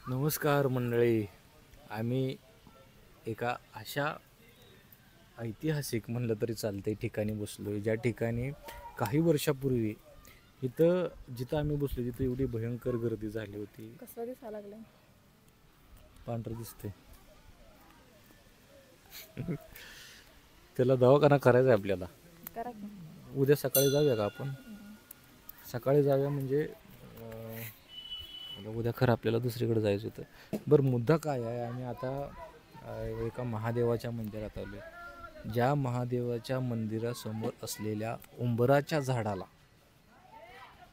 नमस्कार मंडळी. आम्ही एका अशा ऐतिहासिक म्हणलं तरी चालते ठिकाणी बसलोय, ज्या ठिकाणी काही वर्षापूर्वी इथं जिथं आम्ही बसलो तिथं एवढी भयंकर गर्दी झाली होती. कसं दिसायला लागलं पांढरं दिसते. त्याला दवाखाना करायचा आहे आपल्याला. करा की. उद्या सकाळी जाऊया का आपण? सकाळी जाऊया म्हणजे उद्या खरं आपल्याला दुसरीकडे जायचं होतं. बरं, मुद्दा काय आहे, आम्ही आता एका महादेवाच्या मंदिरात आलो. ज्या महादेवाच्या मंदिरासमोर असलेल्या उंबराच्या झाडाला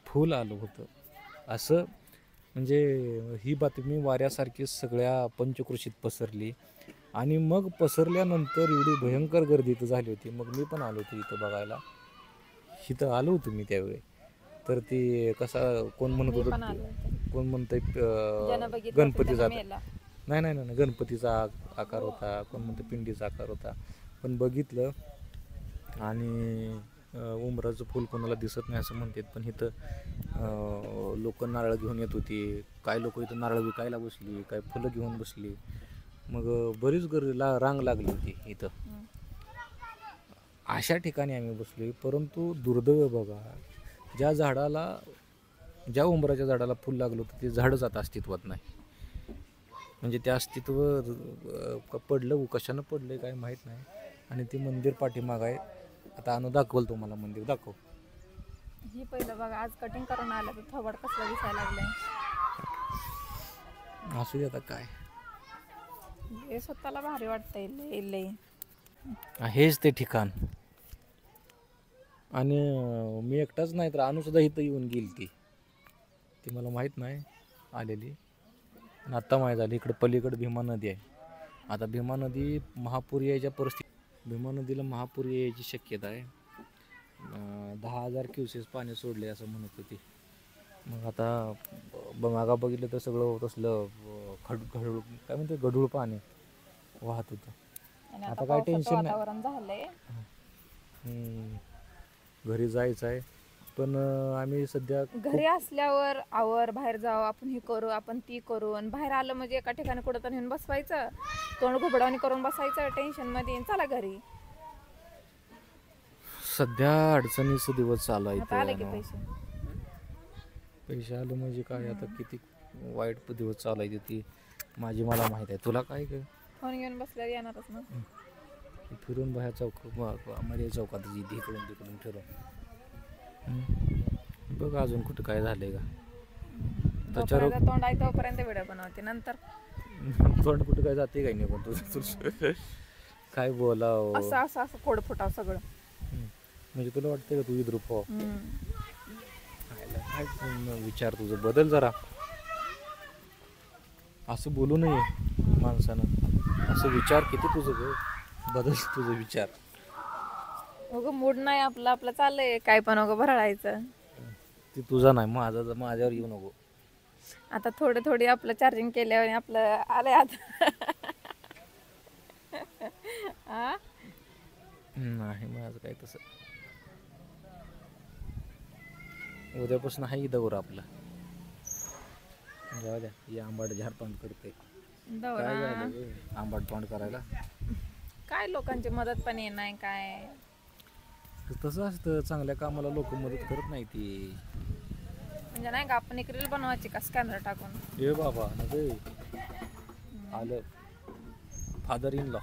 फूल आलं होतं. असं म्हणजे ही बातमी वाऱ्यासारखी सगळ्या पंचक्रोशीत पसरली आणि मग पसरल्यानंतर एवढी भयंकर गर्दी इथं झाली होती. मग मी पण आलो होतो इथं बघायला. इथं आलो होतो मी त्यावेळी. तर ती कसा कोण म्हणत मी पण होतं, आले होते. कोण म्हणतंय ज्यानं बघितलं होतं गणपतीचा, त्यानं मेला. नाही गणपतीचा आकार होता, कोण म्हणतं पिंडीचा आकार होता. पण बघितलं आणि उंबराचं फूल कोणाला दिसत नाही असं म्हणतात. पण इथं लोक नारळ घेऊन येत होती. काय लोक इथं नारळ विकायला बसली, काय फुलं घेऊन बसली. मग बरीच रांग लागली होती इथं. अशा ठिकाणी आम्ही बसलोय. परंतु दुर्दैव बघा, ज्या उंबराच्या झाडाला फुल लागलं होतं ते झाडच आता अस्तित्वात नाही. म्हणजे ते अस्तित्व पडलं, कशानं पडलं काय माहीत नाही. आणि ते मंदिर पाठीमाग आहे. आता आणू दाखवल तुम्हाला, मंदिर दाखव. ही पहिलं बघा, आज कटिंग करून आलं तर थोबड कसलं दिसायला लागलंय. असू दे आता काय. हे स्वतःला भारी वाटतंय लय. हेच ते ठिकाण. आणि मी एकटाच नाही तर अनुसुद्धा इथं येऊन गेली ती मला माहीत नाही आलेली. आणि आत्ता माहीत झाली इकडं पलीकडं भीमा नदी आहे. आता भीमा नदी महापूर यायच्या भीमा नदीला महापूर यायची शक्यता आहे. 10,000 क्युसेस पाणी सोडले असं म्हणत होती. मग आता मागा बघितलं तर सगळं तसलं गढूळ काय म्हणते, गढूळ पाणी वाहत होतं. आणि आता काय टेन्शन नाही. वातावरण झालंय. घरी जायचं आहे. पण आम्ही सध्या घरी असल्यावर आवर बाहेर जाऊ, आपण हे करू, आपण ती करू. आणि बाहेर आलं म्हणजे एका ठिकाणी कुठं तर नेऊन बसवायचं, तोंड घुबडावणी करून बसायचं टेन्शन मध्ये, चला घरी. सध्या अडचणीचे दिवस चालू आता आले की आहेत. पैसे. पैसे आलं म्हणजे काय, आता किती वाईट दिवस चालू आहे ती मला माहीत आहे. तुला काय काय फोन घेऊन बसल्यावर येणारच ना. फिरून बाहेर मध्ये चौकात इकडून तिकडून फिरून बघ अजून कुठं काय झालंय का. त्याच्यावर तोंड आहे तोपर्यंत व्हिडिओ बनवते, नंतर तोंड कुठं काय जाते काय नाही. पण तुझं काय बोलाव असं असं असं कोड फुटाव सगळं. म्हणजे तुला वाटतं का तू इद्रूप हो? काय विचार तुझं बदल जरा. असं बोलू नये माणसानं. असं विचार किती तुझं ग, बदल तुझं विचार. अगं मूड नाही आपलं चाललंय काय पण अगं भरळायचं. ती तुझा नाही, माझ्यावर येऊ नको. आता थोडी आपलं चार्जिंग केल्यावर आपलं आलंय आता. नाही माझं काय तसं. उद्यापासून आहे दौरा आपला. जाऊ द्या, ही आंबाट झारतोंड करते. काय झालं आंबाट तोंड करायला? काय लोकांची मदत पण नाही काय. तसं असतं, चांगल्या कामाला लोक मदत करत नाही ती. म्हणजे नाही का, आपण एक रील बनवायची का स्कॅनर टाकून. ए बाबा आलं फादर इन लॉ.